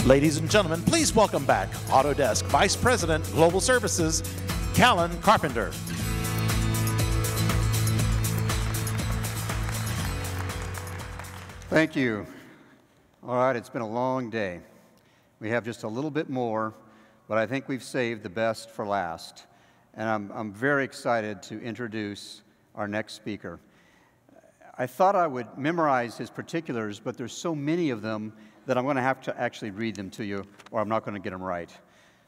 Ladies and gentlemen, please welcome back Autodesk Vice President, Global Services, Callan Carpenter. Thank you. All right, it's been a long day. We have just a little bit more, but I think we've saved the best for last. And I'm very excited to introduce our next speaker. I thought I would memorize his particulars, but there's so many of them that I'm going to have to actually read them to you, or I'm not going to get them right.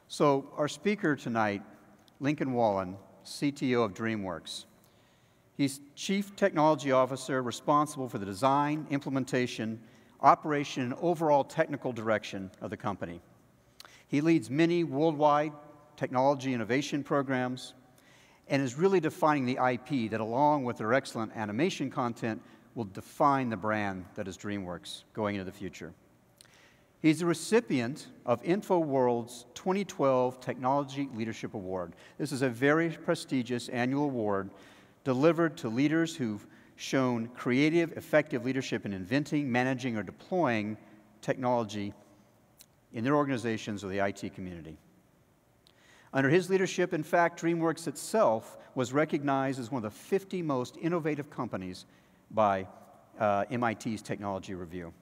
So our speaker tonight, Lincoln Wallen, CTO of DreamWorks. He's Chief Technology Officer responsible for the design, implementation, operation, and overall technical direction of the company. He leads many worldwide technology innovation programs and is really defining the IP that, along with their excellent animation content, will define the brand that is DreamWorks going into the future. He's the recipient of InfoWorld's 2012 Technology Leadership Award. This is a very prestigious annual award delivered to leaders who've shown creative, effective leadership in inventing, managing, or deploying technology in their organizations or the IT community. Under his leadership, in fact, DreamWorks itself was recognized as one of the 50 most innovative companies by MIT's Technology Review.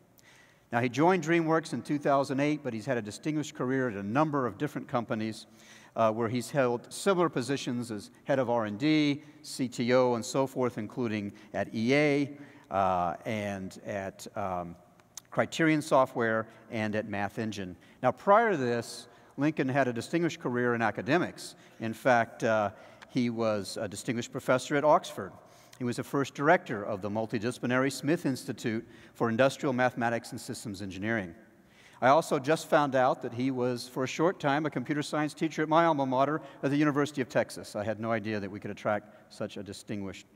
Now, he joined DreamWorks in 2008, but he's had a distinguished career at a number of different companies where he's held similar positions as head of R&D, CTO, and so forth, including at EA and at Criterion Software and at Math Engine. Now, prior to this, Lincoln had a distinguished career in academics. In fact, he was a distinguished professor at Oxford. He was the first director of the multidisciplinary Smith Institute for Industrial Mathematics and Systems Engineering. I also just found out that he was, for a short time, a computer science teacher at my alma mater at the University of Texas. I had no idea that we could attract such a distinguished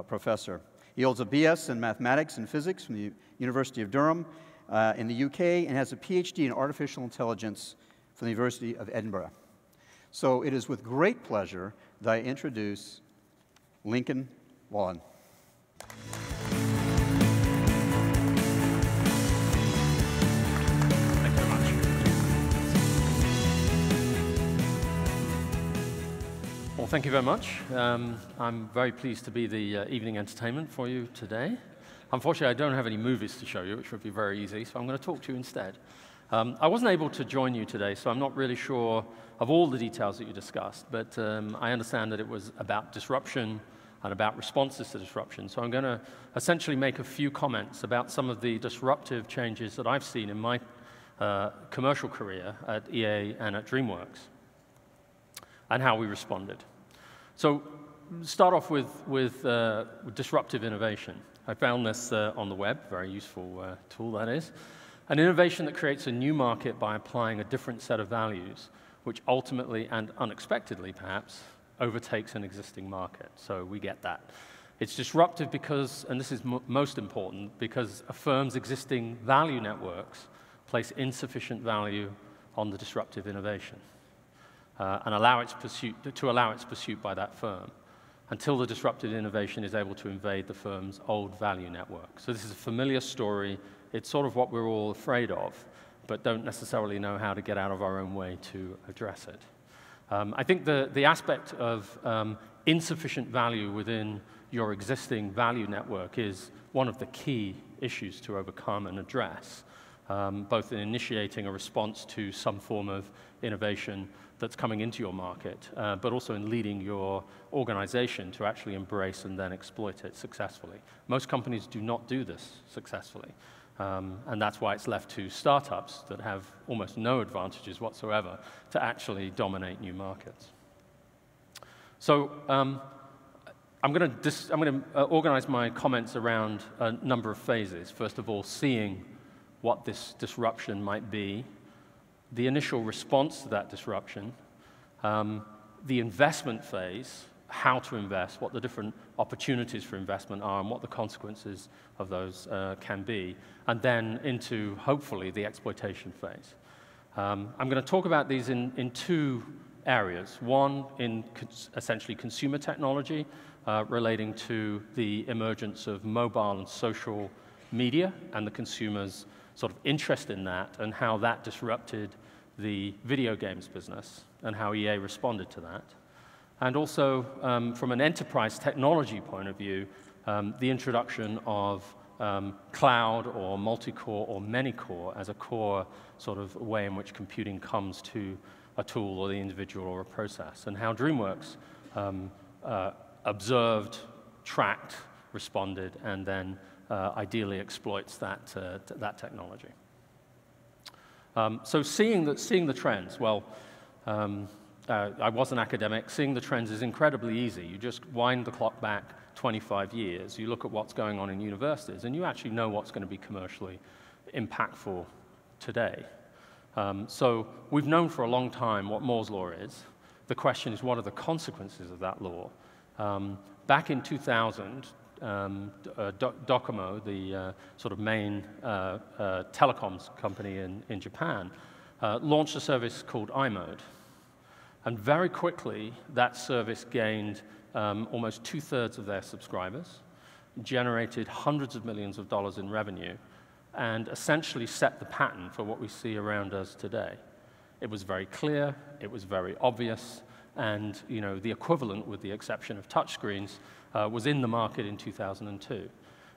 professor. He holds a BS in mathematics and physics from the University of Durham in the UK and has a PhD in artificial intelligence from the University of Edinburgh. So it is with great pleasure that I introduce Lincoln Wallen. Thank you very much. Well, thank you very much. I'm very pleased to be the evening entertainment for you today. Unfortunately, I don't have any movies to show you, which would be very easy, so I'm going to talk to you instead. I wasn't able to join you today, so I'm not really sure of all the details that you discussed, but I understand that it was about disruption and about responses to disruption. So I'm going to essentially make a few comments about some of the disruptive changes that I've seen in my commercial career at EA and at DreamWorks, and how we responded. So start off with disruptive innovation. I found this on the web, very useful tool that is. An innovation that creates a new market by applying a different set of values, which ultimately and unexpectedly perhaps overtakes an existing market. So we get that. It's disruptive because, and this is most important, because a firm's existing value networks place insufficient value on the disruptive innovation and allow its pursuit by that firm until the disruptive innovation is able to invade the firm's old value network. So this is a familiar story. It's sort of what we're all afraid of, but don't necessarily know how to get out of our own way to address it. I think the aspect of insufficient value within your existing value network is one of the key issues to overcome and address, both in initiating a response to some form of innovation that's coming into your market, but also in leading your organization to actually embrace and then exploit it successfully. Most companies do not do this successfully. And that's why it's left to startups that have almost no advantages whatsoever to actually dominate new markets. So I'm going to organize my comments around a number of phases. First of all, seeing what this disruption might be, the initial response to that disruption, the investment phase, how to invest, what the different opportunities for investment are, and what the consequences of those can be, and then into, hopefully, the exploitation phase. I'm going to talk about these in two areas. One in essentially consumer technology, relating to the emergence of mobile and social media and the consumer's sort of interest in that and how that disrupted the video games business and how EA responded to that. And also, from an enterprise technology point of view, the introduction of cloud or multi-core or many-core as a core sort of way in which computing comes to a tool or the individual or a process, and how DreamWorks observed, tracked, responded, and then ideally exploits that, that technology. So seeing the trends, well, I was an academic. Seeing the trends is incredibly easy. You just wind the clock back 25 years. You look at what's going on in universities, and you actually know what's going to be commercially impactful today. So we've known for a long time what Moore's law is. The question is, what are the consequences of that law? Back in 2000, Docomo, the sort of main telecoms company in Japan, launched a service called iMode. And very quickly, that service gained almost 2/3 of their subscribers, generated hundreds of millions of dollars in revenue, and essentially set the pattern for what we see around us today. It was very clear, it was very obvious, and the equivalent, with the exception of touchscreens, was in the market in 2002.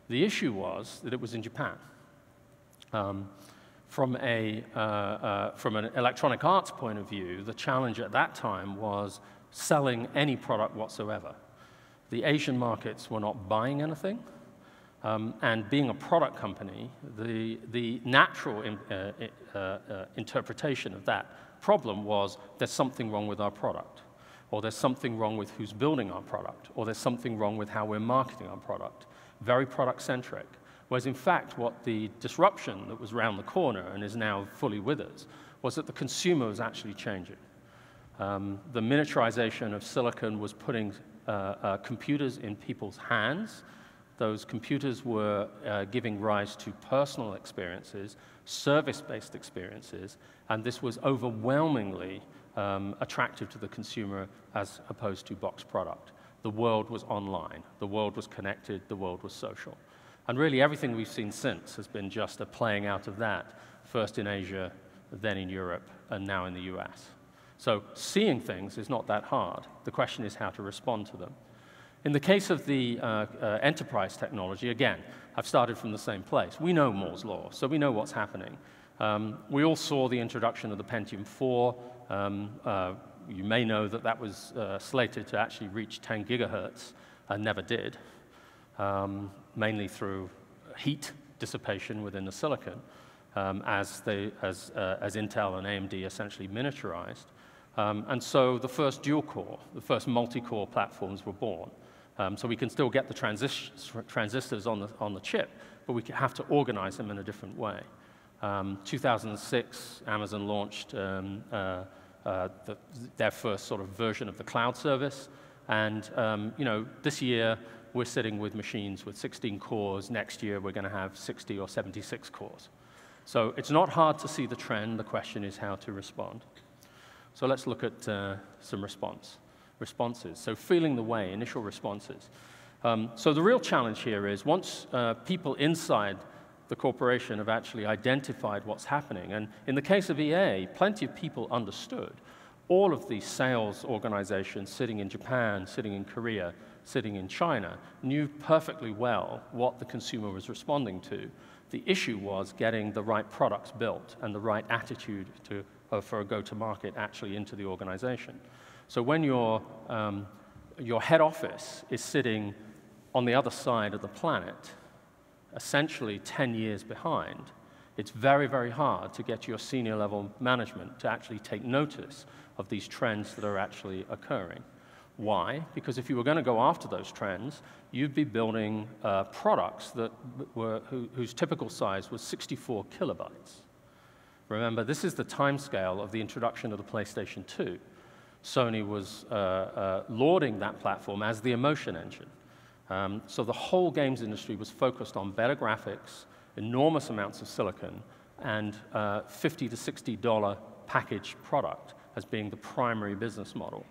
The issue was that it was in Japan. From an electronic arts point of view, the challenge at that time was selling any product whatsoever. The Asian markets were not buying anything, and being a product company, the natural interpretation of that problem was there's something wrong with our product, or there's something wrong with who's building our product, or there's something wrong with how we're marketing our product. Very product-centric. Whereas in fact, what the disruption that was around the corner and is now fully with us was that the consumer was actually changing. The miniaturization of silicon was putting computers in people's hands. Those computers were giving rise to personal experiences, service-based experiences, and this was overwhelmingly attractive to the consumer as opposed to box product. The world was online, the world was connected, the world was social. And really everything we've seen since has been just a playing out of that, first in Asia, then in Europe, and now in the US. So seeing things is not that hard. The question is how to respond to them. In the case of the enterprise technology, again, I've started from the same place. We know Moore's law, so we know what's happening. We all saw the introduction of the Pentium 4. You may know that that was slated to actually reach 10 gigahertz and never did. Mainly through heat dissipation within the silicon, as Intel and AMD essentially miniaturized. And so the first dual-core, the first multi-core platforms were born. So we can still get the transistors on the chip, but we have to organize them in a different way. 2006, Amazon launched their first sort of version of the cloud service. And this year, we're sitting with machines with 16 cores. Next year, we're going to have 60 or 76 cores. So it's not hard to see the trend. The question is how to respond. So let's look at some responses. So feeling the way, initial responses. So the real challenge here is once people inside the corporation have actually identified what's happening, and in the case of EA, plenty of people understood. All of the sales organizations sitting in Japan, sitting in Korea, sitting in China, knew perfectly well what the consumer was responding to. The issue was getting the right products built and the right attitude for a go-to-market actually into the organization. So when your head office is sitting on the other side of the planet, essentially 10 years behind, it's very, very hard to get your senior level management to actually take notice of these trends that are actually occurring. Why? Because if you were going to go after those trends, you'd be building products that whose typical size was 64 kilobytes. Remember, this is the timescale of the introduction of the PlayStation 2. Sony was lauding that platform as the emotion engine. So the whole games industry was focused on better graphics, enormous amounts of silicon, and $50 to $60 packaged product as being the primary business model.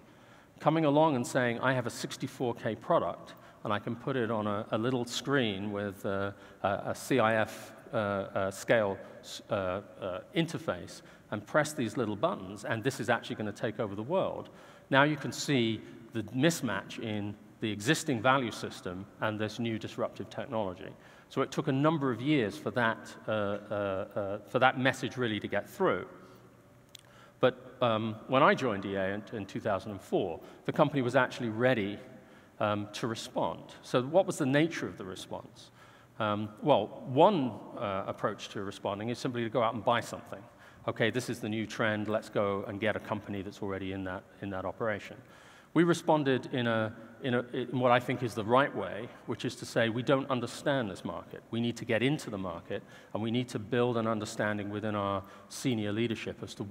Coming along and saying, I have a 64K product, and I can put it on a little screen with a CIF scale interface and press these little buttons, and this is actually going to take over the world. Now you can see the mismatch in the existing value system and this new disruptive technology. So it took a number of years for that message really to get through. But when I joined EA in 2004, the company was actually ready to respond. So what was the nature of the response? Well, one approach to responding is simply to go out and buy something. Okay, this is the new trend, let's go and get a company that's already in that operation. We responded in what I think is the right way, which is to say we don't understand this market. We need to get into the market, and we need to build an understanding within our senior leadership as to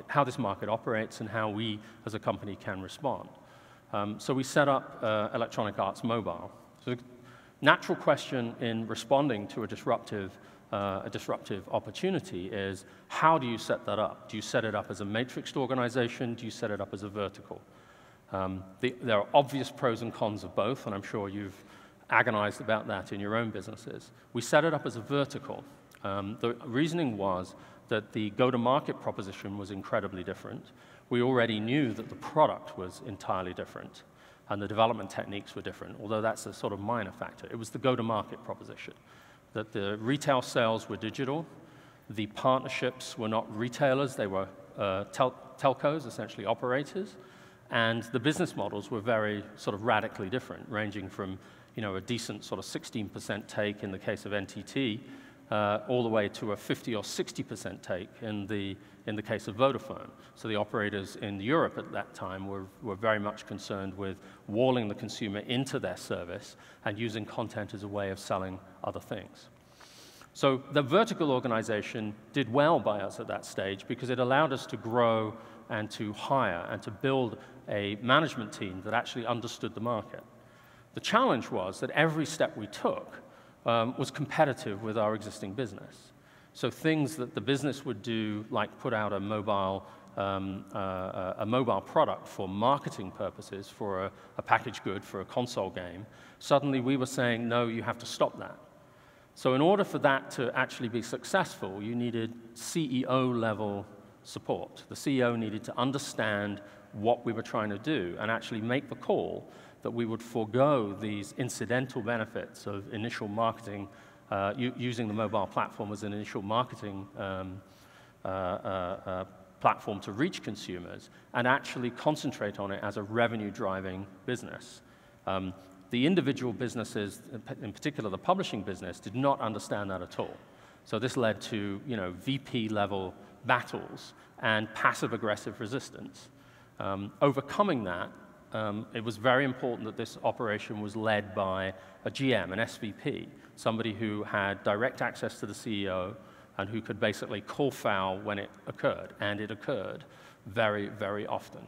how this market operates and how we as a company can respond. So we set up Electronic Arts Mobile. So the natural question in responding to a disruptive opportunity is, how do you set that up? Do you set it up as a matrixed organization? Do you set it up as a vertical? There are obvious pros and cons of both, and I'm sure you've agonized about that in your own businesses. We set it up as a vertical. The reasoning was that the go-to-market proposition was incredibly different. We already knew that the product was entirely different, and the development techniques were different, although that's a sort of minor factor. It was the go-to-market proposition, that the retail sales were digital, the partnerships were not retailers, they were telcos, essentially operators, and the business models were very sort of radically different, ranging from a decent sort of 16% take in the case of NTT, all the way to a 50 or 60% take in the case of Vodafone. So the operators in Europe at that time were very much concerned with walling the consumer into their service and using content as a way of selling other things. So the vertical organization did well by us at that stage because it allowed us to grow and to hire and to build a management team that actually understood the market. The challenge was that every step we took was competitive with our existing business. So things that the business would do, like put out a mobile product for marketing purposes, for a packaged good, for a console game, suddenly we were saying, no, you have to stop that. So in order for that to actually be successful, you needed CEO-level support. The CEO needed to understand what we were trying to do and actually make the call that we would forego these incidental benefits of initial marketing, using the mobile platform as an initial marketing platform to reach consumers, and actually concentrate on it as a revenue-driving business. The individual businesses, in particular the publishing business, did not understand that at all. So this led to VP-level battles and passive-aggressive resistance. Overcoming that, it was very important that this operation was led by a GM, an SVP, somebody who had direct access to the CEO and who could basically call foul when it occurred, and it occurred very, very often.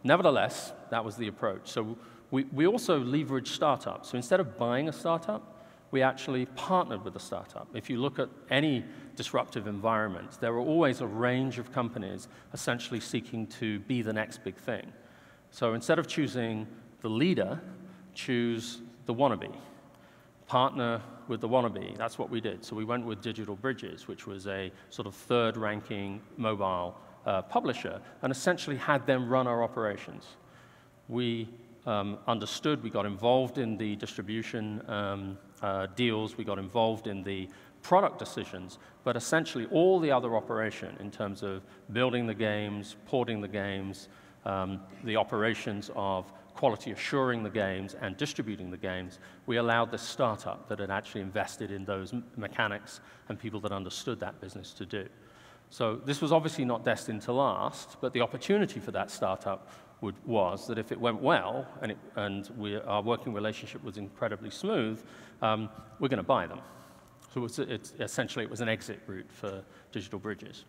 Nevertheless, that was the approach. So we also leveraged startups. So instead of buying a startup, we actually partnered with a startup. If you look at any disruptive environment, there are always a range of companies essentially seeking to be the next big thing. So instead of choosing the leader, choose the wannabe. Partner with the wannabe. That's what we did. So we went with Digital Bridges, which was a sort of third-ranking mobile publisher, and essentially had them run our operations. We understood, we got involved in the distribution deals, we got involved in the product decisions, but essentially all the other operation in terms of building the games, porting the games, the operations of quality assuring the games and distributing the games, we allowed this startup that had actually invested in those mechanics and people that understood that business to do. So this was obviously not destined to last, but the opportunity for that startup was that if it went well and our working relationship was incredibly smooth, we're going to buy them. So essentially it was an exit route for Digital Bridges.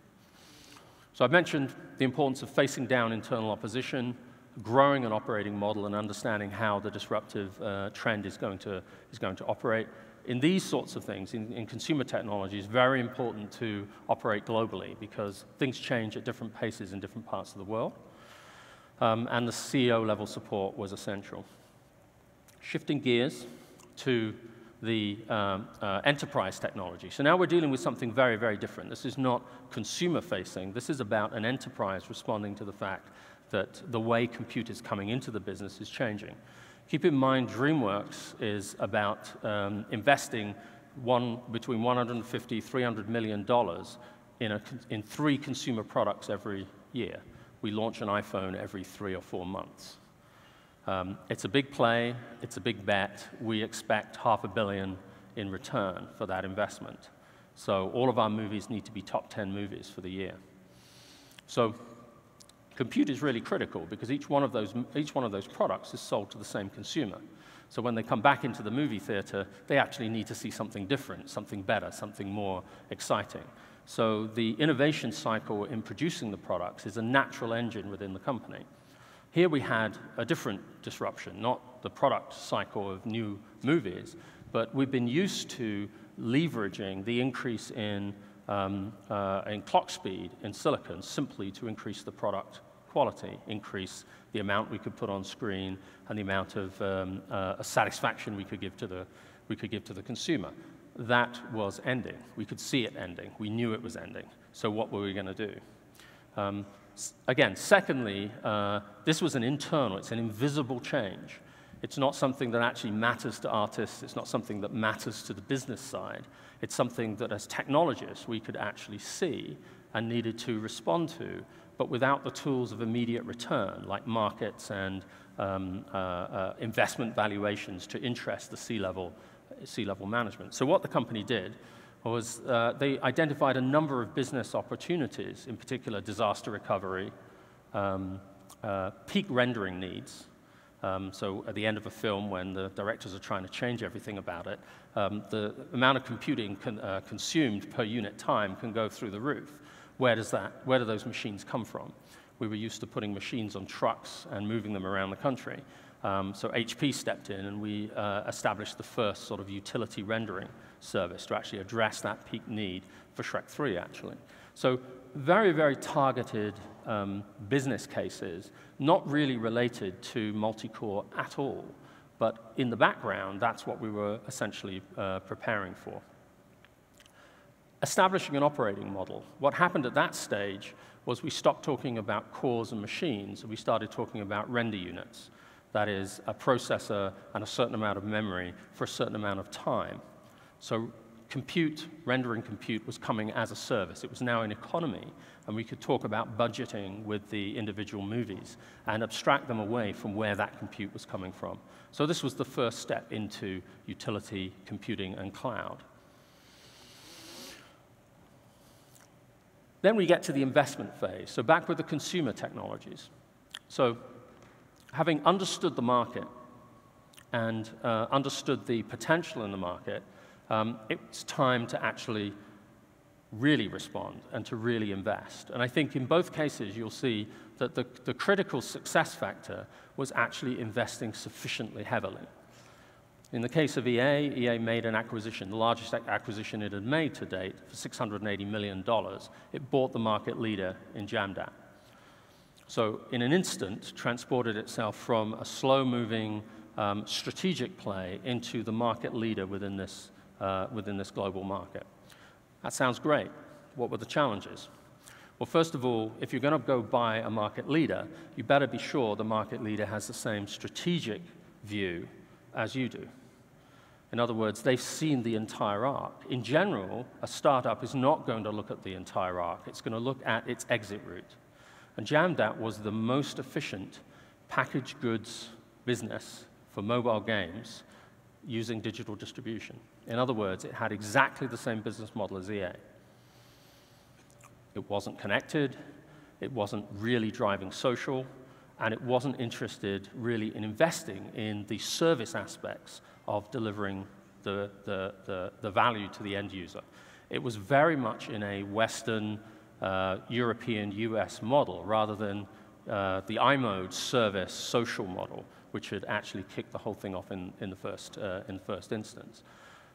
So I've mentioned the importance of facing down internal opposition, growing an operating model, and understanding how the disruptive trend is going to operate. In these sorts of things, in consumer technology, it's very important to operate globally because things change at different paces in different parts of the world. And the CEO level support was essential. Shifting gears to the enterprise technology. So now we're dealing with something very, very different. This is not consumer-facing. This is about an enterprise responding to the fact that the way compute is coming into the business is changing. Keep in mind, DreamWorks is about investing between $150 $300 million in 3 consumer products every year. We launch an iPhone every 3 or 4 months. It's a big play, it's a big bet. We expect $500 million in return for that investment. So all of our movies need to be top 10 movies for the year. So compute is really critical because each one of those products is sold to the same consumer. So when they come back into the movie theater, they actually need to see something different, something better, something more exciting. So the innovation cycle in producing the products is a natural engine within the company. Here we had a different disruption, not the product cycle of new movies, but we've been used to leveraging the increase in clock speed in silicon simply to increase the product quality, increase the amount we could put on screen, and the amount of satisfaction we could give to the consumer. That was ending. We could see it ending. We knew it was ending. So what were we going to do? Again, secondly, this was it's an invisible change. It's not something that actually matters to artists. It's not something that matters to the business side. It's something that as technologists we could actually see and needed to respond to, but without the tools of immediate return, like markets and investment valuations to interest the C-level management. So what the company did was they identified a number of business opportunities, in particular disaster recovery, peak rendering needs. So at the end of a film, when the directors are trying to change everything about it, the amount of computing consumed per unit time can go through the roof. Where do those machines come from? We were used to putting machines on trucks and moving them around the country. So HP stepped in and we established the first sort of utility rendering service to actually address that peak need for Shrek 3, actually. So very, very targeted business cases, not really related to multi-core at all, but in the background, that's what we were essentially preparing for. Establishing an operating model. What happened at that stage was we stopped talking about cores and machines, and we started talking about render units. That is, a processor and a certain amount of memory for a certain amount of time. So rendering compute was coming as a service. It was now an economy, and we could talk about budgeting with the individual movies and abstract them away from where that compute was coming from. So this was the first step into utility computing and cloud. Then we get to the investment phase, so back with the consumer technologies. So having understood the market and understood the potential in the market, it's time to actually really respond and to really invest. And I think in both cases, you'll see that the critical success factor was actually investing sufficiently heavily. In the case of EA made an acquisition, the largest acquisition it had made to date, for $680 million. It bought the market leader in Jamdat. So in an instant, transported itself from a slow-moving strategic play into the market leader within this global market. That sounds great. What were the challenges? Well, first of all, if you're going to go buy a market leader, you better be sure the market leader has the same strategic view as you do. In other words, they've seen the entire arc. In general, a startup is not going to look at the entire arc. It's going to look at its exit route. And Jamdat was the most efficient packaged goods business for mobile games using digital distribution. In other words, it had exactly the same business model as EA. It wasn't connected, it wasn't really driving social, and it wasn't interested really in investing in the service aspects of delivering the value to the end user. It was very much in a Western, European, US model rather than the iMode service social model, which had actually kicked the whole thing off in the first instance.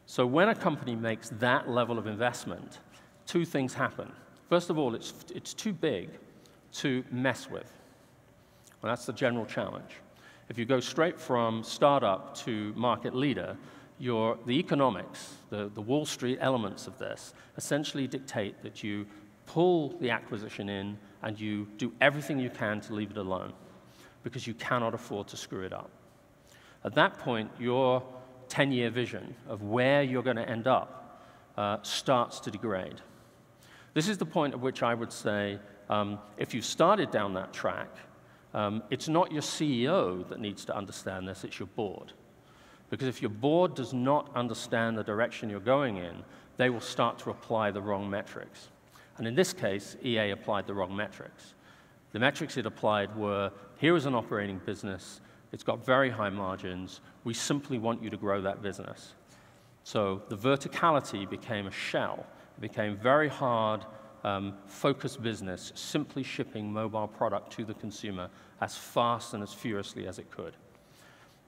So when a company makes that level of investment, two things happen. First of all, it's too big to mess with. Well, that's the general challenge. If you go straight from startup to market leader, the economics, the Wall Street elements of this, essentially dictate that you pull the acquisition in and you do everything you can to leave it alone, because you cannot afford to screw it up. At that point, your 10-year vision of where you're going to end up starts to degrade. This is the point at which I would say, if you started down that track, it's not your CEO that needs to understand this, it's your board. Because if your board does not understand the direction you're going in, they will start to apply the wrong metrics. And in this case, EA applied the wrong metrics. The metrics it applied were, here is an operating business, it's got very high margins, we simply want you to grow that business. So the verticality became a shell. It became very hard, focused business, simply shipping mobile product to the consumer as fast and as furiously as it could.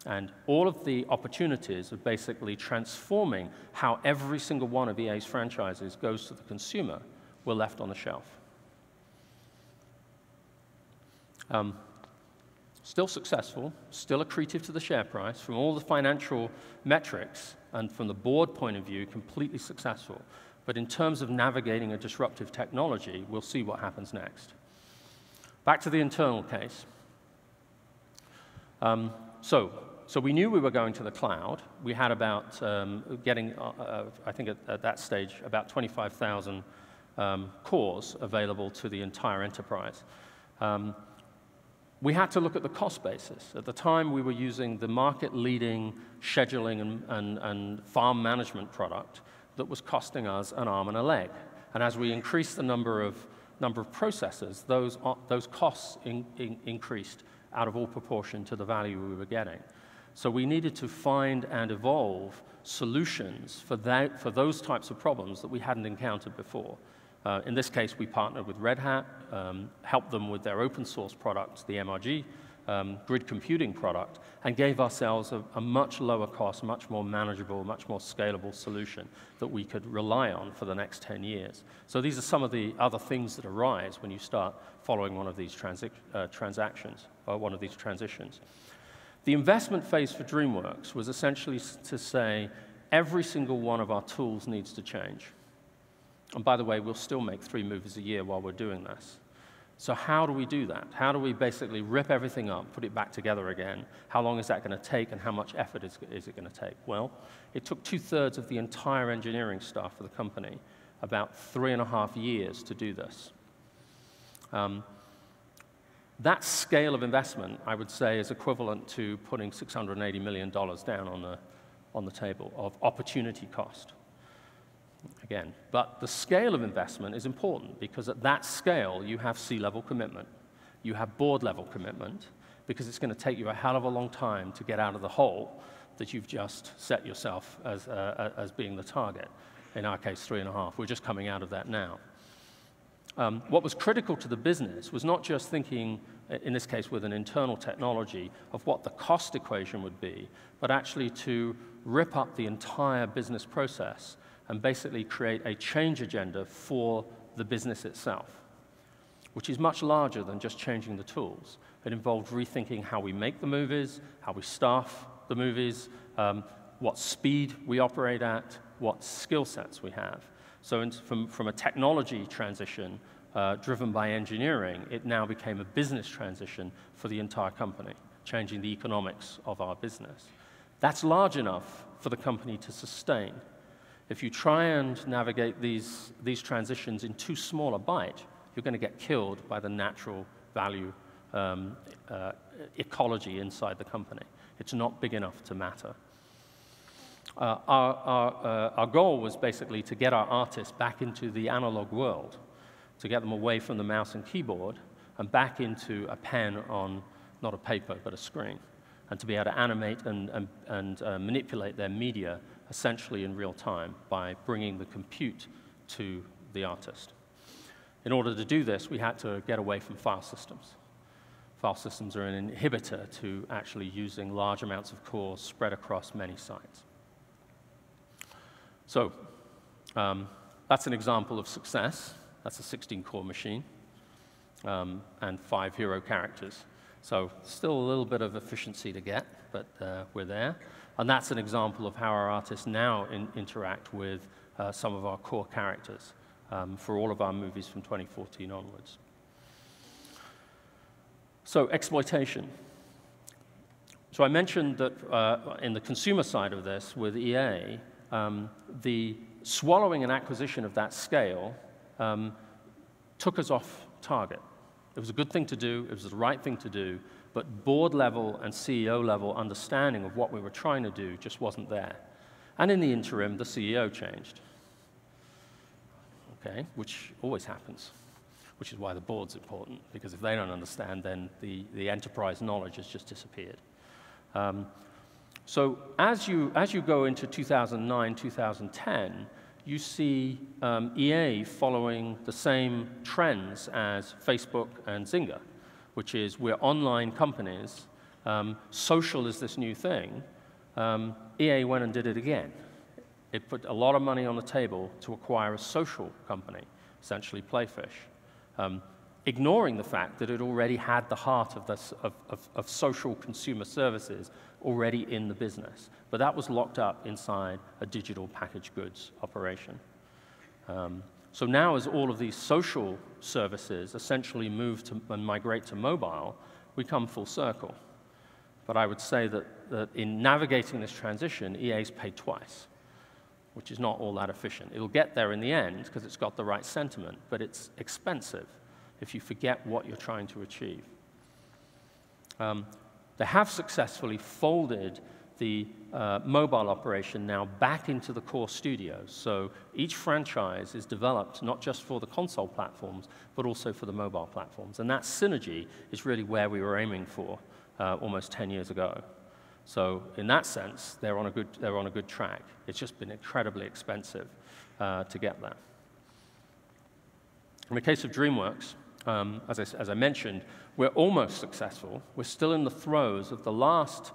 And all of the opportunities of basically transforming how every single one of EA's franchises goes to the consumer were left on the shelf. Still successful, still accretive to the share price, from all the financial metrics and from the board point of view, completely successful. But in terms of navigating a disruptive technology, we'll see what happens next. Back to the internal case. So we knew we were going to the cloud. We had about I think at that stage, about 25,000 cores available to the entire enterprise. We had to look at the cost basis. At the time, we were using the market-leading scheduling and farm management product that was costing us an arm and a leg. And as we increased the number of processors, those costs increased out of all proportion to the value we were getting. So we needed to find and evolve solutions for those types of problems that we hadn't encountered before. In this case, we partnered with Red Hat, helped them with their open source product, the MRG, grid computing product, and gave ourselves a much lower cost, much more manageable, much more scalable solution that we could rely on for the next 10 years. So these are some of the other things that arise when you start following one of these transactions, or one of these transitions. The investment phase for DreamWorks was essentially to say, every single one of our tools needs to change. And by the way, we'll still make 3 movies a year while we're doing this. So how do we do that? How do we basically rip everything up, put it back together again? How long is that going to take, and how much effort is it going to take? Well, it took 2/3 of the entire engineering staff of the company, about 3.5 years to do this. That scale of investment, I would say, is equivalent to putting $680 million down on the table of opportunity cost. Again, but the scale of investment is important, because at that scale, you have C-level commitment. You have board-level commitment, because it's going to take you a hell of a long time to get out of the hole that you've just set yourself as being the target. In our case, 3.5. We're just coming out of that now. What was critical to the business was not just thinking, in this case with an internal technology, of what the cost equation would be, but actually to rip up the entire business process and basically create a change agenda for the business itself, which is much larger than just changing the tools. It involved rethinking how we make the movies, how we staff the movies, what speed we operate at, what skill sets we have. So from a technology transition driven by engineering, it now became a business transition for the entire company, changing the economics of our business. That's large enough for the company to sustain. If you try and navigate these transitions in too small a bite, you're going to get killed by the natural value ecology inside the company. It's not big enough to matter. Our goal was basically to get our artists back into the analog world, to get them away from the mouse and keyboard and back into a pen on, not a paper, but a screen, and to be able to animate and manipulate their media essentially in real time by bringing the compute to the artist. In order to do this, we had to get away from file systems. File systems are an inhibitor to actually using large amounts of cores spread across many sites. So that's an example of success. That's a 16-core machine and 5 hero characters. So still a little bit of efficiency to get, but we're there. And that's an example of how our artists now interact with some of our core characters for all of our movies from 2014 onwards. So exploitation. So I mentioned that in the consumer side of this with EA, the swallowing and acquisition of that scale took us off target. It was a good thing to do, it was the right thing to do, but board level and CEO level understanding of what we were trying to do just wasn't there. And in the interim, the CEO changed, okay, which always happens, which is why the board's important, because if they don't understand, then the enterprise knowledge has just disappeared. So as you go into 2009, 2010, you see EA following the same trends as Facebook and Zynga, which is we're online companies, social is this new thing. EA went and did it again. It put a lot of money on the table to acquire a social company, essentially Playfish, ignoring the fact that it already had the heart of social consumer services already in the business. But that was locked up inside a digital packaged goods operation. So now as all of these social services essentially move to and migrate to mobile, we come full circle. But I would say that in navigating this transition, EA's paid twice, which is not all that efficient. It'll get there in the end because it's got the right sentiment, but it's expensive if you forget what you're trying to achieve. They have successfully folded the mobile operation now back into the core studios. So each franchise is developed not just for the console platforms, but also for the mobile platforms. And that synergy is really where we were aiming for almost 10 years ago. So in that sense, they're on a good track. It's just been incredibly expensive to get there. In the case of DreamWorks, as I mentioned, we're almost successful. We're still in the throes of the last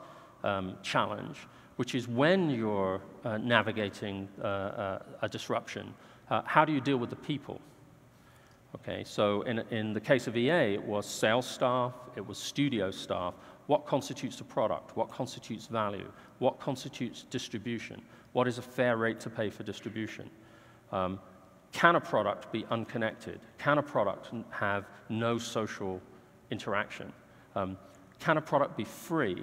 challenge, which is when you're navigating a disruption, how do you deal with the people? Okay, so in the case of EA, it was sales staff, it was studio staff. What constitutes a product? What constitutes value? What constitutes distribution? What is a fair rate to pay for distribution? Can a product be unconnected? Can a product have no social interaction? Can a product be free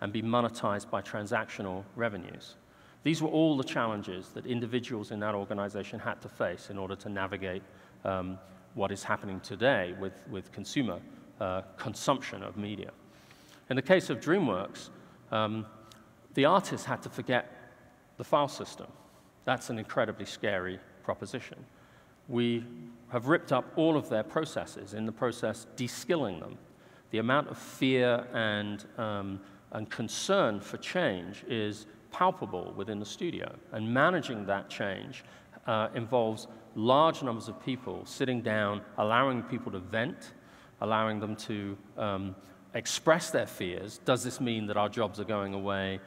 and be monetized by transactional revenues? These were all the challenges that individuals in that organization had to face in order to navigate what is happening today with consumer consumption of media. In the case of DreamWorks, the artists had to forget the file system. That's an incredibly scary proposition. We have ripped up all of their processes, in the process de-skilling them. The amount of fear and concern for change is palpable within the studio, and managing that change involves large numbers of people sitting down, allowing people to vent, allowing them to express their fears. Does this mean that our jobs are going away?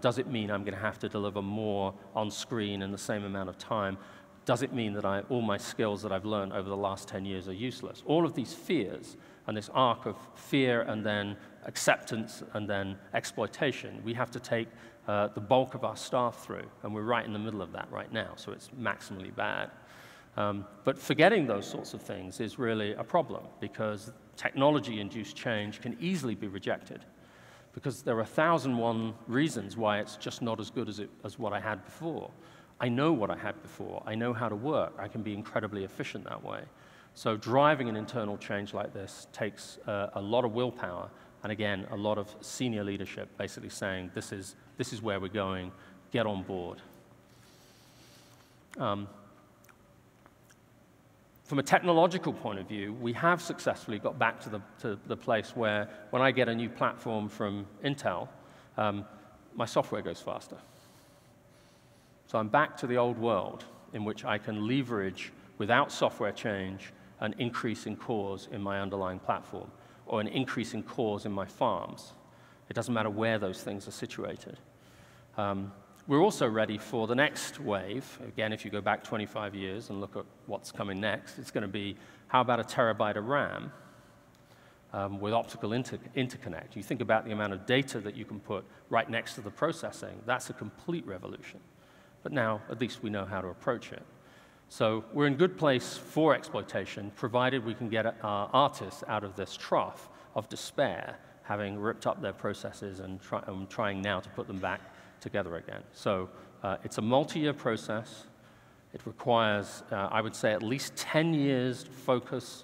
Does it mean I'm going to have to deliver more on screen in the same amount of time? Does it mean that all my skills that I've learned over the last 10 years are useless? All of these fears and this arc of fear and then acceptance and then exploitation, we have to take the bulk of our staff through, and we're right in the middle of that right now, so it's maximally bad. But forgetting those sorts of things is really a problem, because technology-induced change can easily be rejected, because there are 1,001 reasons why it's just not as good as what I had before. I know what I had before. I know how to work. I can be incredibly efficient that way. So driving an internal change like this takes a lot of willpower, and again, a lot of senior leadership basically saying, this is where we're going, get on board. From a technological point of view, we have successfully got back to the place where when I get a new platform from Intel, my software goes faster. So I'm back to the old world in which I can leverage, without software change, an increase in cores in my underlying platform, or an increase in cores in my farms. It doesn't matter where those things are situated. We're also ready for the next wave. Again, if you go back 25 years and look at what's coming next, it's going to be, how about a terabyte of RAM? with optical interconnect. You think about the amount of data that you can put right next to the processing. That's a complete revolution. But now, at least we know how to approach it. So we're in good place for exploitation, provided we can get our artists out of this trough of despair, having ripped up their processes and trying now to put them back together again. So it's a multi-year process. It requires, I would say, at least 10 years focus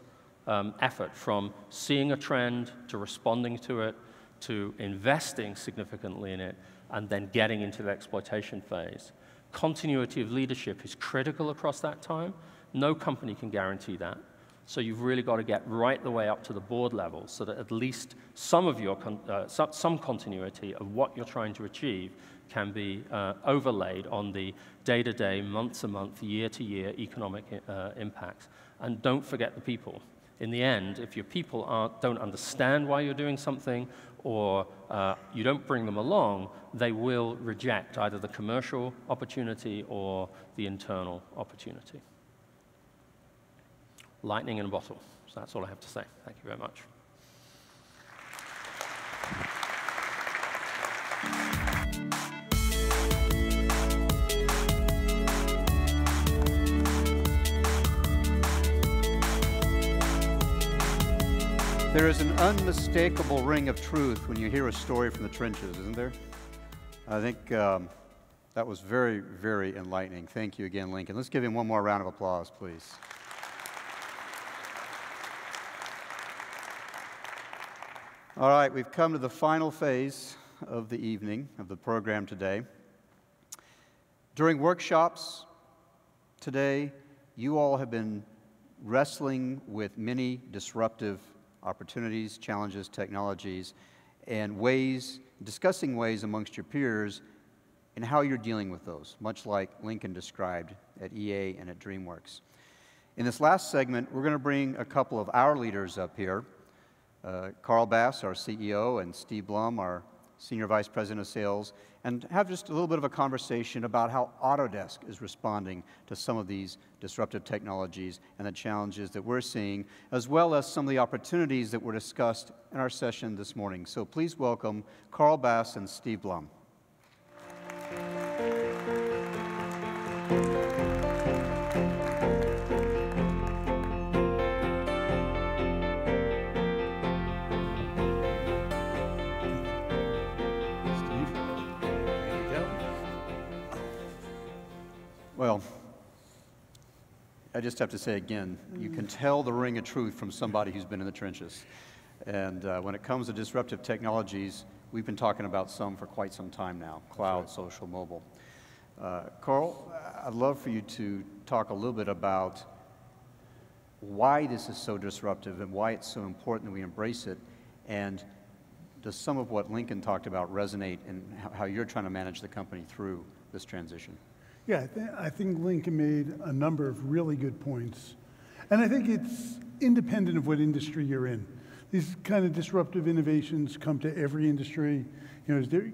effort, from seeing a trend to responding to it, to investing significantly in it, and then getting into the exploitation phase. Continuity of leadership is critical across that time. No company can guarantee that. So you've really got to get right the way up to the board level so that at least some of your some continuity of what you're trying to achieve can be overlaid on the day-to-day, month-to-month, year-to-year economic impacts. And don't forget the people. In the end, if your people don't understand why you're doing something, or you don't bring them along, they will reject either the commercial opportunity or the internal opportunity. Lightning in a bottle. So that's all I have to say. Thank you very much. There is an unmistakable ring of truth when you hear a story from the trenches, isn't there? I think that was very, very enlightening. Thank you again, Lincoln. Let's give him one more round of applause, please. All right, we've come to the final phase of the evening, of the program today. During workshops today, you all have been wrestling with many disruptive opportunities, challenges, technologies, and discussing ways amongst your peers and how you're dealing with those, much like Lincoln described at EA and at DreamWorks. In this last segment, we're going to bring a couple of our leaders up here, Carl Bass, our CEO, and Steve Blum, our Senior Vice President of Sales, and have just a little bit of a conversation about how Autodesk is responding to some of these disruptive technologies and the challenges that we're seeing, as well as some of the opportunities that were discussed in our session this morning. So please welcome Carl Bass and Steve Blum. Well, I just have to say again, you can tell the ring of truth from somebody who's been in the trenches. And when it comes to disruptive technologies, we've been talking about some for quite some time now: cloud, social, mobile. Carl, I'd love for you to talk a little bit about why this is so disruptive and why it's so important that we embrace it. And does some of what Lincoln talked about resonate in how you're trying to manage the company through this transition? Yeah, I think Lincoln made a number of really good points. And I think it's independent of what industry you're in. These kind of disruptive innovations come to every industry. You know, they're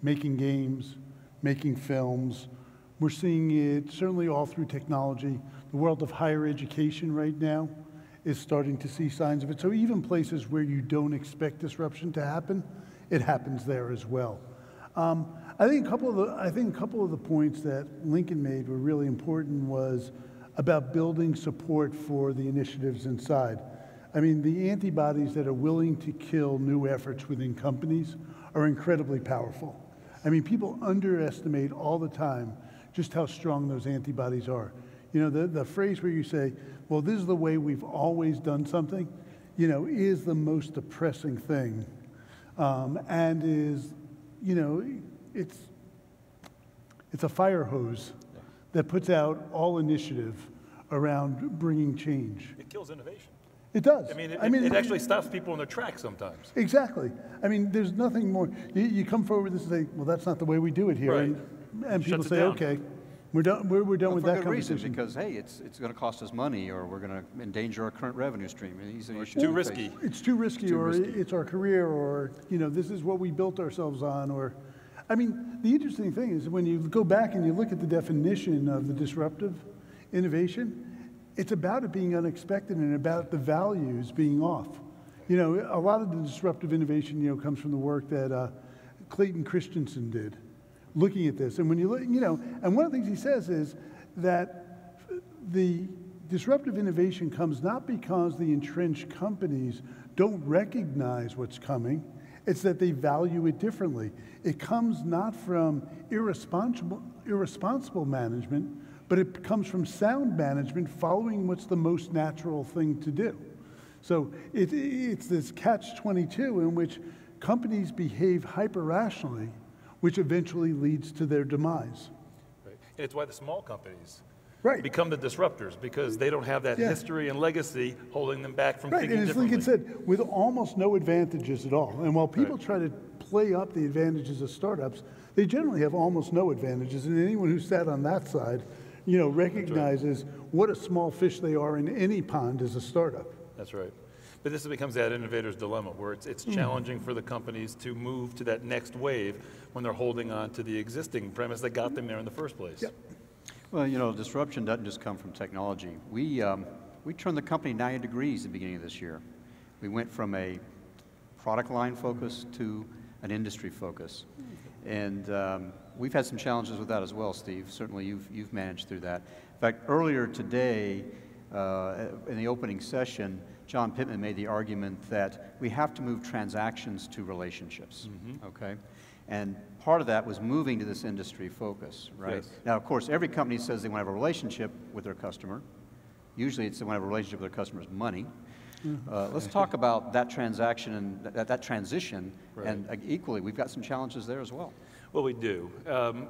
making games, making films. We're seeing it certainly all through technology. The world of higher education right now is starting to see signs of it. So even places where you don't expect disruption to happen, it happens there as well. I think a couple of the points that Lincoln made were really important was about building support for the initiatives inside. I mean, the antibodies that are willing to kill new efforts within companies are incredibly powerful. I mean, people underestimate all the time just how strong those antibodies are. You know, the phrase where you say, well, this is the way we've always done something, you know, is the most depressing thing, and is, you know, it's a fire hose that puts out all initiative around bringing change. It kills innovation. It does. I mean, it actually stops people in their tracks sometimes. Exactly. I mean, there's nothing more. You come forward with this and say, well, that's not the way we do it here. Right. And people say, okay, we're done. We're done with that conversation. Reason, because hey, it's going to cost us money, or we're going to endanger our current revenue stream. It's too risky. It's too risky, or it's our career, or you know, this is what we built ourselves on, or. I mean, the interesting thing is when you go back and you look at the definition of the disruptive innovation, it's about it being unexpected and about the values being off. You know, a lot of the disruptive innovation, you know, comes from the work that Clayton Christensen did, looking at this. And when you look, you know, and one of the things he says is that the disruptive innovation comes not because the entrenched companies don't recognize what's coming, it's that they value it differently. It comes not from irresponsible management, but it comes from sound management following what's the most natural thing to do. So it's this catch-22 in which companies behave hyper-rationally, which eventually leads to their demise. Right. And it's why the small companies Right. become the disruptors, because they don't have that history and legacy holding them back from thinking And as differently. Lincoln said, with almost no advantages at all. And while people try to play up the advantages of startups, they generally have almost no advantages. And anyone who sat on that side, you know, recognizes what a small fish they are in any pond as a startup. That's right. But this becomes that innovator's dilemma, where it's challenging for the companies to move to that next wave when they're holding on to the existing premise that got them there in the first place. Yep. Well, you know, disruption doesn't just come from technology. We turned the company 90 degrees at the beginning of this year. We went from a product line focus to an industry focus. And we've had some challenges with that as well, Steve. Certainly you've managed through that. In fact, earlier today, in the opening session, John Pittman made the argument that we have to move transactions to relationships, okay? And part of that was moving to this industry focus, right? Yes. Now, of course, every company says they want to have a relationship with their customer. Usually it's they want to have a relationship with their customer's money. Let's talk about that transaction and that transition, and equally, we've got some challenges there as well. Well, we do.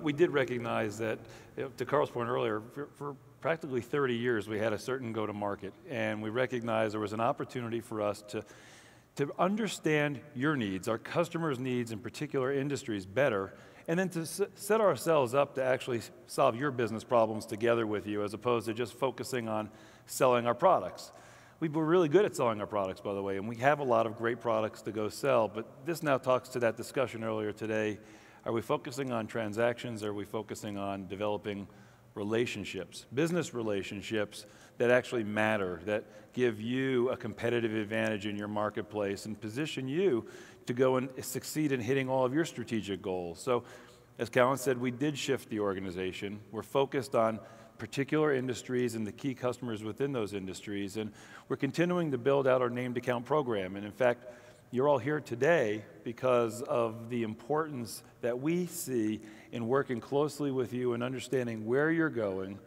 We did recognize that, to Carl's point earlier, for practically 30 years, we had a certain go-to-market, and we recognized there was an opportunity for us to understand your needs, our customers' needs in particular industries better, and then to set ourselves up to actually solve your business problems together with you, as opposed to just focusing on selling our products. We were really good at selling our products, by the way, and we have a lot of great products to go sell, but this now talks to that discussion earlier today. Are we focusing on transactions, or are we focusing on developing relationships, business relationships that actually matter, that give you a competitive advantage in your marketplace and position you to go and succeed in hitting all of your strategic goals? So, as Callan said, we did shift the organization. We're focused on particular industries and the key customers within those industries, and we're continuing to build out our named account program. And in fact, you're all here today because of the importance that we see in working closely with you and understanding where you're going,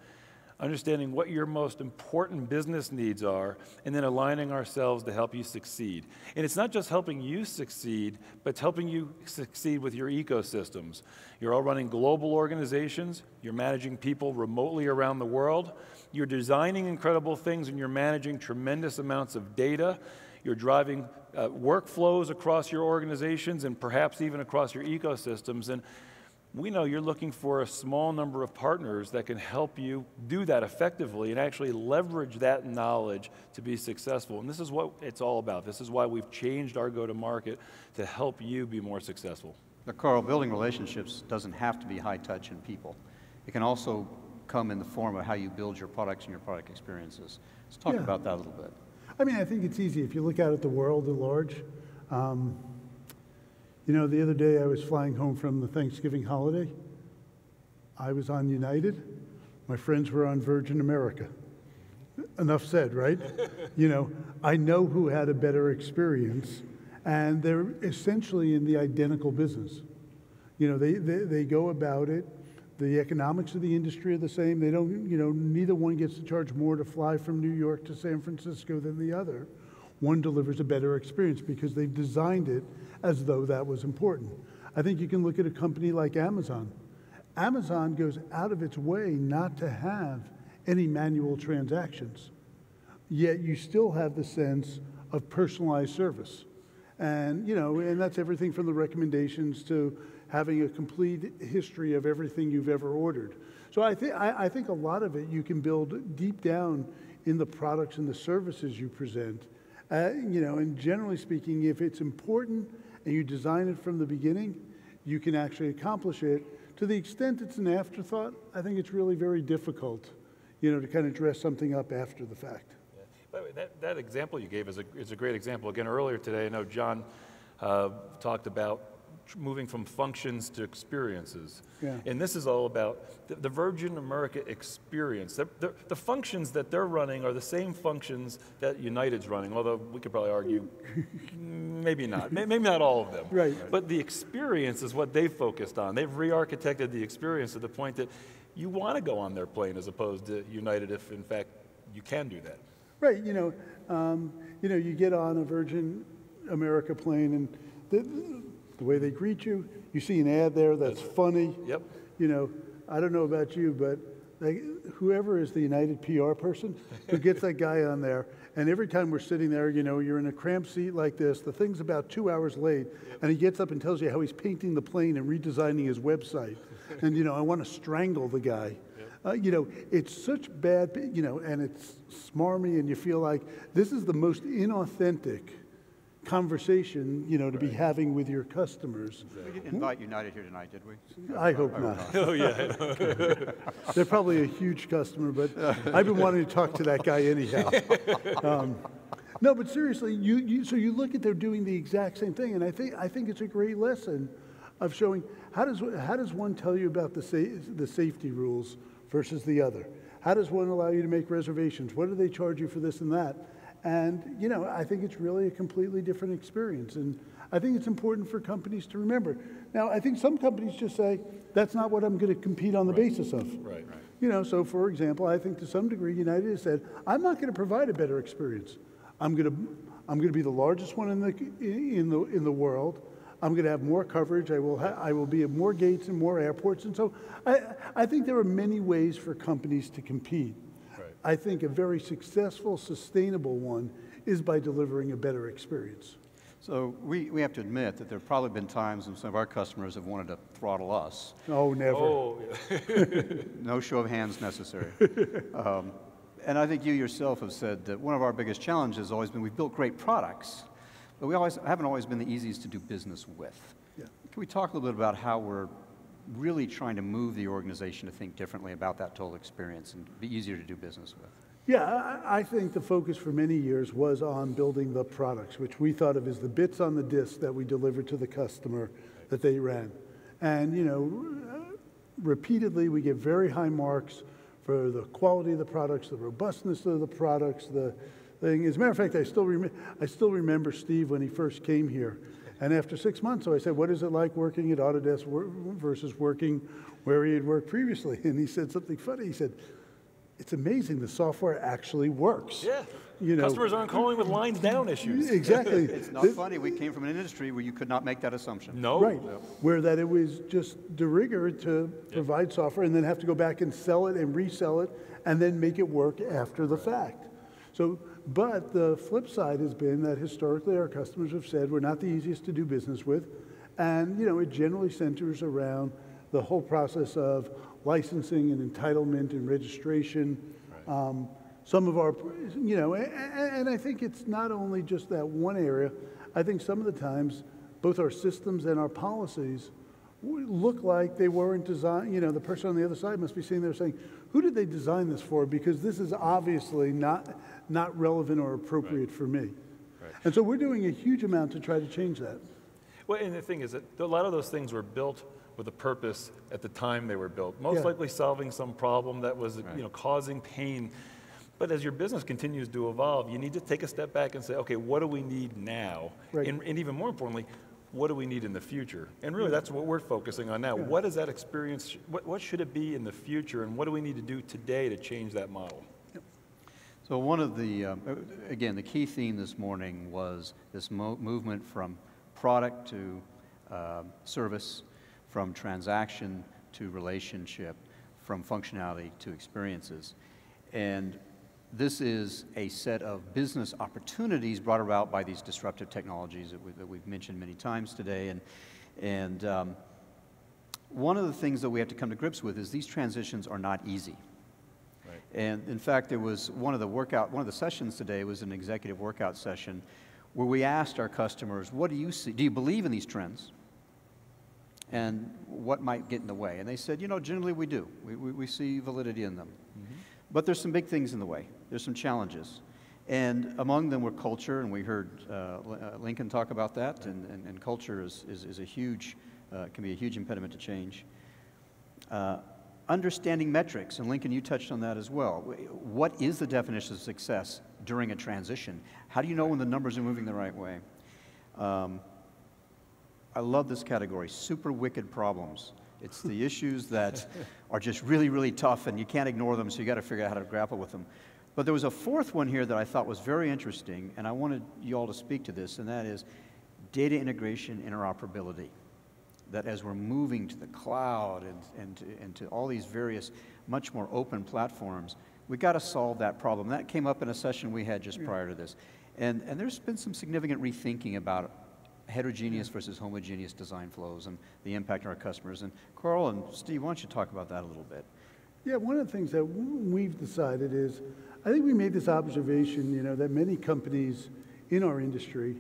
understanding what your most important business needs are, and then aligning ourselves to help you succeed. And it's not just helping you succeed, but it's helping you succeed with your ecosystems. You're all running global organizations, you're managing people remotely around the world, you're designing incredible things, and you're managing tremendous amounts of data. You're driving workflows across your organizations and perhaps even across your ecosystems. And we know you're looking for a small number of partners that can help you do that effectively and actually leverage that knowledge to be successful. And this is what it's all about. This is why we've changed our go-to-market to help you be more successful. But Carl, building relationships doesn't have to be high touch and people. It can also come in the form of how you build your products and your product experiences. Let's talk about that a little bit. I mean, I think it's easy. If you look out at the world at large, you know, the other day I was flying home from the Thanksgiving holiday. I was on United. My friends were on Virgin America. Enough said, right? You know, I know who had a better experience, and they're essentially in the identical business. You know, they go about it. The economics of the industry are the same. They don't, you know, neither one gets to charge more to fly from New York to San Francisco than the other. One delivers a better experience because they've designed it as though that was important. I think you can look at a company like Amazon. Amazon goes out of its way not to have any manual transactions, yet you still have the sense of personalized service. And, you know, and that's everything from the recommendations to having a complete history of everything you've ever ordered. So I think a lot of it you can build deep down in the products and the services you present. You know, and generally speaking, if it's important and you design it from the beginning, you can actually accomplish it. To the extent it's an afterthought, I think it's really very difficult, you know, to kind of dress something up after the fact. But That example you gave is a great example. Again, earlier today, I know John talked about moving from functions to experiences. Yeah. And this is all about the Virgin America experience. The functions that they're running are the same functions that United's running, although we could probably argue maybe not. Maybe not all of them. Right. But the experience is what they've focused on. They've re-architected the experience to the point that you want to go on their plane as opposed to United if, in fact, you can do that. Right, you get on a Virgin America plane and the way they greet you, you see an ad there that's funny. Yep. I don't know about you, but whoever is the United PR person who gets that guy on there, and every time we're sitting there, you're in a cramped seat like this, the thing's about 2 hours late, and he gets up and tells you how he's painting the plane and redesigning his website. And, I want to strangle the guy. It's such bad, and it's smarmy, and you feel like this is the most inauthentic conversation, to be having with your customers. We didn't invite United here tonight, did we? I hope not. Oh, yeah. They're probably a huge customer, but I've been wanting to talk to that guy anyhow. No, but seriously, so you look at they're doing the exact same thing, and I think it's a great lesson of showing how does one tell you about the safety rules versus the other? How does one allow you to make reservations? What do they charge you for this and that? And, I think it's really a completely different experience. And I think it's important for companies to remember. Now, I think some companies just say, that's not what I'm going to compete on the basis of. Right. So for example, I think to some degree United has said, I'm not going to provide a better experience. I'm going to be the largest one in the world. I'm going to have more coverage. I will be at more gates and more airports. And so I think there are many ways for companies to compete. I think a very successful, sustainable one is by delivering a better experience. So we have to admit that there have probably been times when some of our customers have wanted to throttle us. Oh, never. Oh, yeah. No show of hands necessary. And I think you yourself have said that one of our biggest challenges has always been we've built great products, but we haven't always been the easiest to do business with. Yeah. Can we talk a little bit about how we're really trying to move the organization to think differently about that total experience and be easier to do business with? Yeah, I think the focus for many years was on building the products, which we thought of as the bits on the disc that we delivered to the customer that they ran. And, repeatedly we get very high marks for the quality of the products, the robustness of the products, the thing. As a matter of fact, I still remember Steve when he first came here. And after 6 months, so I said, what is it like working at Autodesk versus working where he had worked previously? And he said something funny. He said, it's amazing the software actually works. Yeah. Customers aren't calling with lines down issues. Exactly. It's not funny. We came from an industry where you could not make that assumption. No. Right. Where that it was just de rigueur to provide software and then have to go back and sell it and resell it and then make it work after the fact. So, but the flip side has been that historically our customers have said we're not the easiest to do business with, and it generally centers around the whole process of licensing and entitlement and registration. Right. Some of our, and I think it's not only just that one area. I think some of the times both our systems and our policies look like they weren't designed. The person on the other side must be sitting there saying, who did they design this for? Because this is obviously not relevant or appropriate for me. Right. And so we're doing a huge amount to try to change that. Well, and the thing is that a lot of those things were built with a purpose at the time they were built, most likely solving some problem that was causing pain. But as your business continues to evolve, you need to take a step back and say, okay, what do we need now? Right. And even more importantly, what do we need in the future? And really, that's what we're focusing on now. Yeah. What is that experience? What should it be in the future? And what do we need to do today to change that model? Yep. So one of the, again, the key theme this morning was this movement from product to service, from transaction to relationship, from functionality to experiences. And this is a set of business opportunities brought about by these disruptive technologies that we've mentioned many times today. And one of the things that we have to come to grips with is these transitions are not easy. Right. And in fact, there was one of the sessions today was an executive workout session where we asked our customers, what do you see? Do you believe in these trends? And what might get in the way? And they said, generally we do. We see validity in them. Mm-hmm. But there's some big things in the way. There's some challenges. And among them were culture, and we heard Lincoln talk about that, and culture is a huge, can be a huge impediment to change. Understanding metrics, and Lincoln, you touched on that as well. What is the definition of success during a transition? How do you know when the numbers are moving the right way? I love this category, super wicked problems. It's the issues that are just really, really tough, and you can't ignore them, so you got to figure out how to grapple with them. But there was a fourth one here that I thought was very interesting, and I wanted you all to speak to this, and that is data integration interoperability. That as we're moving to the cloud and to all these various much more open platforms, we've got to solve that problem. That came up in a session we had just prior to this. And there's been some significant rethinking about heterogeneous versus homogeneous design flows and the impact on our customers. And Carl and Steve, why don't you talk about that a little bit? Yeah, one of the things that we've decided is, I think we made this observation, you know, that many companies in our industry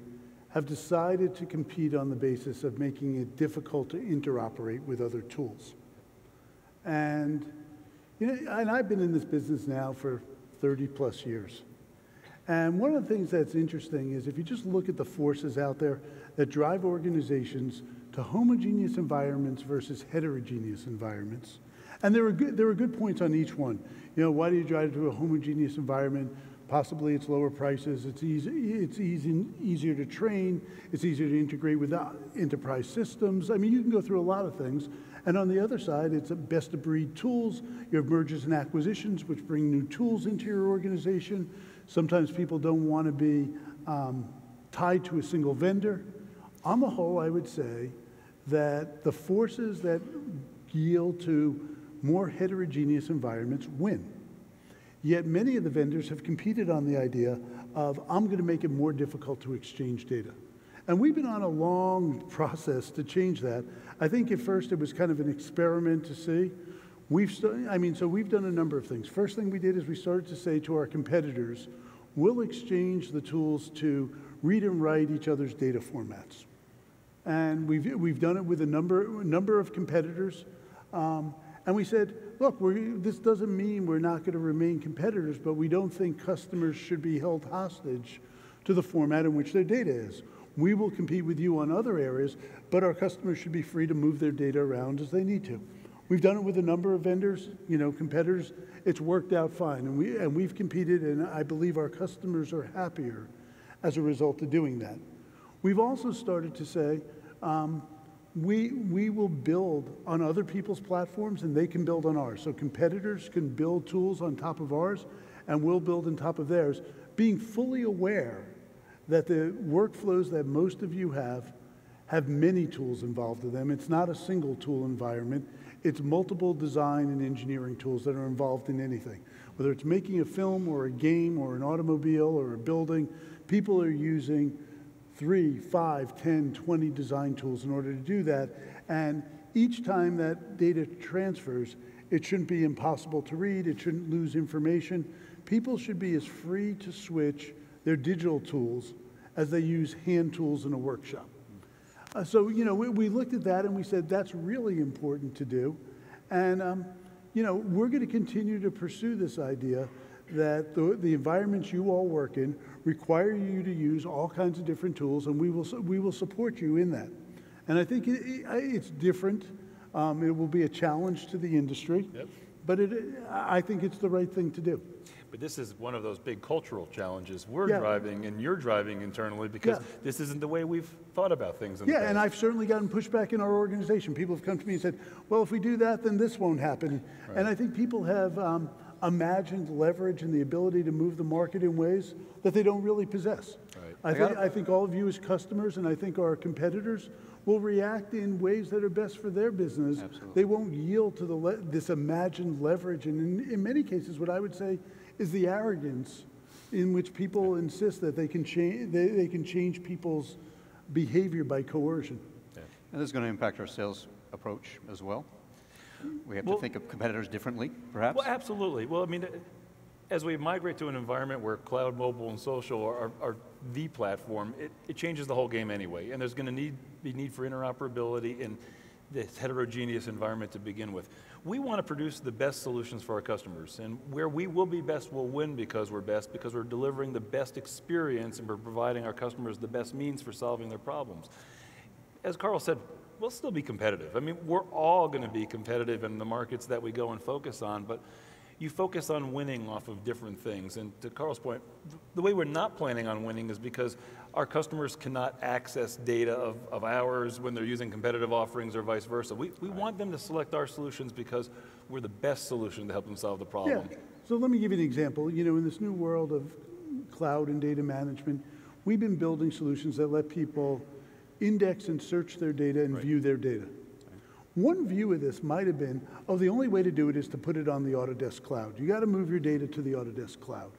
have decided to compete on the basis of making it difficult to interoperate with other tools. And, you know, and I've been in this business now for 30 plus years. And one of the things that's interesting is if you just look at the forces out there that drive organizations to homogeneous environments versus heterogeneous environments, and there are good points on each one. You know, why do you drive to a homogeneous environment? Possibly it's lower prices, it's easier to train, it's easier to integrate with enterprise systems. I mean, you can go through a lot of things. And on the other side, it's a best of breed tools. You have mergers and acquisitions, which bring new tools into your organization. Sometimes people don't want to be tied to a single vendor. On the whole, I would say that the forces that yield to more heterogeneous environments win. Yet many of the vendors have competed on the idea of, I'm going to make it more difficult to exchange data. And we've been on a long process to change that. I think at first it was kind of an experiment to see. So we've done a number of things. First thing we did is we started to say to our competitors, we'll exchange the tools to read and write each other's data formats. And we've done it with a number of competitors. And we said, look, this doesn't mean we're not going to remain competitors, but we don't think customers should be held hostage to the format in which their data is. We will compete with you on other areas, but our customers should be free to move their data around as they need to. We've done it with a number of vendors, you know, competitors. It's worked out fine, and we've competed, and I believe our customers are happier as a result of doing that. We've also started to say, we will build on other people's platforms and they can build on ours. So competitors can build tools on top of ours and we'll build on top of theirs, being fully aware that the workflows that most of you have many tools involved in them. It's not a single tool environment. It's multiple design and engineering tools that are involved in anything. Whether it's making a film or a game or an automobile or a building, people are using 3, 5, 10, 20 design tools in order to do that. And each time that data transfers, it shouldn't be impossible to read. It shouldn't lose information. People should be as free to switch their digital tools as they use hand tools in a workshop. So, you know, we looked at that and we said that's really important to do. And, you know, we're going to continue to pursue this idea that the environments you all work in require you to use all kinds of different tools, and we will support you in that. And I think it's different. It will be a challenge to the industry, yep. But I think it's the right thing to do. But this is one of those big cultural challenges we're driving and you're driving internally because this isn't the way we've thought about things in the past. And I've certainly gotten pushback in our organization. People have come to me and said, well, if we do that, then this won't happen. Right. And I think people have imagined leverage and the ability to move the market in ways that they don't really possess. Right. I think all of you as customers and I think our competitors will react in ways that are best for their business. Absolutely. They won't yield to this imagined leverage. And in many cases, what I would say is the arrogance in which people insist that they can change people's behavior by coercion. Yeah. And this is going to impact our sales approach as well. We have to think of competitors differently, perhaps? Well, absolutely. Well, I mean, as we migrate to an environment where cloud, mobile, and social are the platform, it changes the whole game anyway. And there's going to be need for interoperability in this heterogeneous environment to begin with. We want to produce the best solutions for our customers, and where we will be best, we'll win because we're best, because we're delivering the best experience and we're providing our customers the best means for solving their problems. As Carl said, we'll still be competitive. I mean, we're all going to be competitive in the markets that we go and focus on, but you focus on winning off of different things. And to Carl's point, the way we're not planning on winning is because our customers cannot access data of ours when they're using competitive offerings or vice versa. We want them to select our solutions because we're the best solution to help them solve the problem. Yeah. So let me give you an example. You know, in this new world of cloud and data management, we've been building solutions that let people index and search their data and view their data. One view of this might have been, oh, the only way to do it is to put it on the Autodesk cloud. You got to move your data to the Autodesk cloud.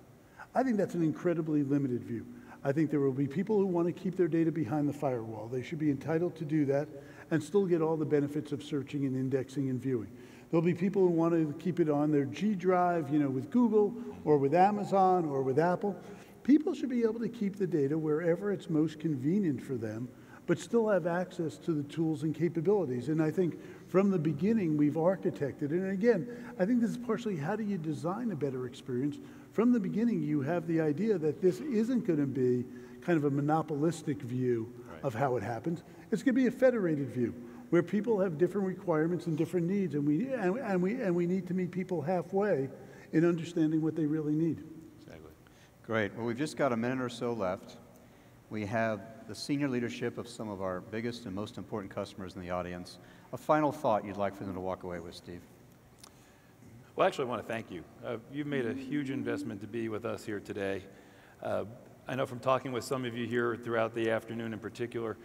I think that's an incredibly limited view. I think there will be people who want to keep their data behind the firewall. They should be entitled to do that and still get all the benefits of searching and indexing and viewing. There'll be people who want to keep it on their G drive, you know, with Google or with Amazon or with Apple. People should be able to keep the data wherever it's most convenient for them, but still have access to the tools and capabilities. And I think from the beginning, we've architected, and again, I think this is partially how do you design a better experience. From the beginning, you have the idea that this isn't going to be kind of a monopolistic view of how it happens. It's going to be a federated view where people have different requirements and different needs, and we need to meet people halfway in understanding what they really need. Exactly. Great. Well, we've just got a minute or so left. We have the senior leadership of some of our biggest and most important customers in the audience. A final thought you'd like for them to walk away with, Steve? Well, actually, I want to thank you. You've made a huge investment to be with us here today. I know from talking with some of you here throughout the afternoon in particular,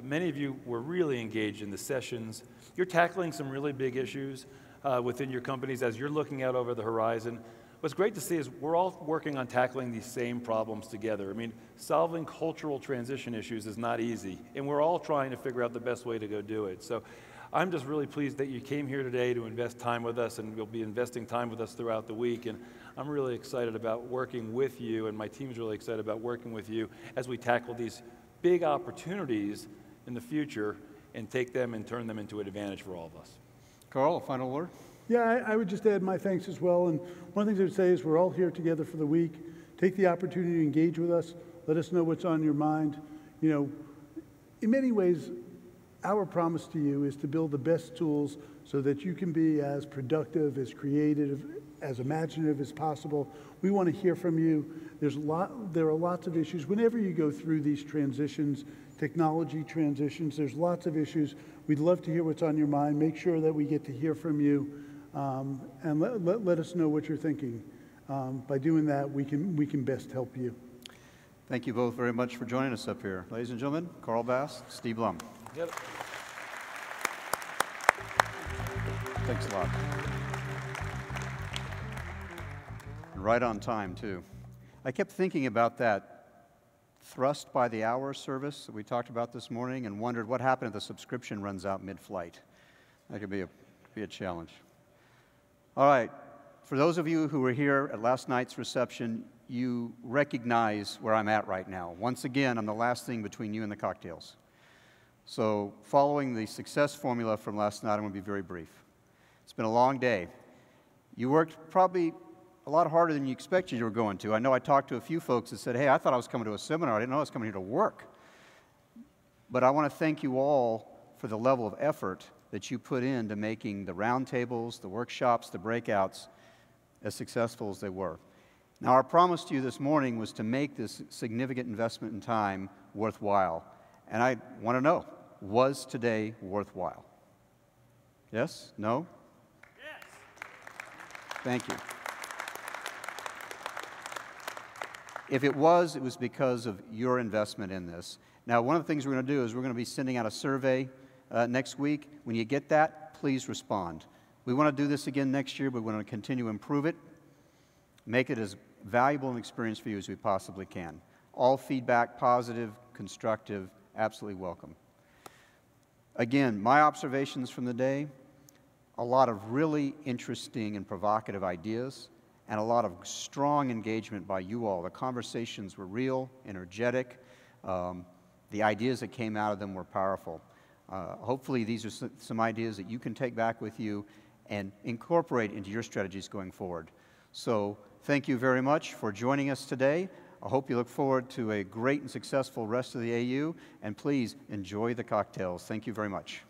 many of you were really engaged in the sessions. You're tackling some really big issues within your companies as you're looking out over the horizon. What's great to see is we're all working on tackling these same problems together. I mean, solving cultural transition issues is not easy, and we're all trying to figure out the best way to go do it. So I'm just really pleased that you came here today to invest time with us, and you'll be investing time with us throughout the week. And I'm really excited about working with you, and my team's really excited about working with you as we tackle these big opportunities in the future and take them and turn them into an advantage for all of us. Carl, a final word? Yeah, I would just add my thanks as well. And one of the things I would say is we're all here together for the week. Take the opportunity to engage with us. Let us know what's on your mind. You know, in many ways, our promise to you is to build the best tools so that you can be as productive, as creative, as imaginative as possible. We want to hear from you. There are lots of issues. Whenever you go through these transitions, technology transitions, there's lots of issues. We'd love to hear what's on your mind. Make sure that we get to hear from you, and let us know what you're thinking. By doing that, we can best help you. Thank you both very much for joining us up here. Ladies and gentlemen, Carl Bass, Steve Blum. Yep. Thanks a lot. And right on time, too. I kept thinking about that thrust by the hour service that we talked about this morning and wondered what happened if the subscription runs out mid-flight. That could be a challenge. All right. For those of you who were here at last night's reception, you recognize where I'm at right now. Once again, I'm the last thing between you and the cocktails. So following the success formula from last night, I'm going to be very brief. It's been a long day. You worked probably a lot harder than you expected you were going to. I know I talked to a few folks that said, hey, I thought I was coming to a seminar. I didn't know I was coming here to work. But I want to thank you all for the level of effort that you put into making the roundtables, the workshops, the breakouts as successful as they were. Now, our promise to you this morning was to make this significant investment in time worthwhile. And I want to know, was today worthwhile? Yes? No? Yes. Thank you. If it was because of your investment in this. Now, one of the things we're going to do is we're going to be sending out a survey next week. When you get that, please respond. We want to do this again next year, but we want to continue to improve it, make it as valuable an experience for you as we possibly can. All feedback, positive, constructive, absolutely welcome. Again, my observations from the day, a lot of really interesting and provocative ideas, and a lot of strong engagement by you all. The conversations were real, energetic. The ideas that came out of them were powerful. Hopefully these are some ideas that you can take back with you and incorporate into your strategies going forward. So thank you very much for joining us today. I hope you look forward to a great and successful rest of the AU, and please enjoy the cocktails. Thank you very much.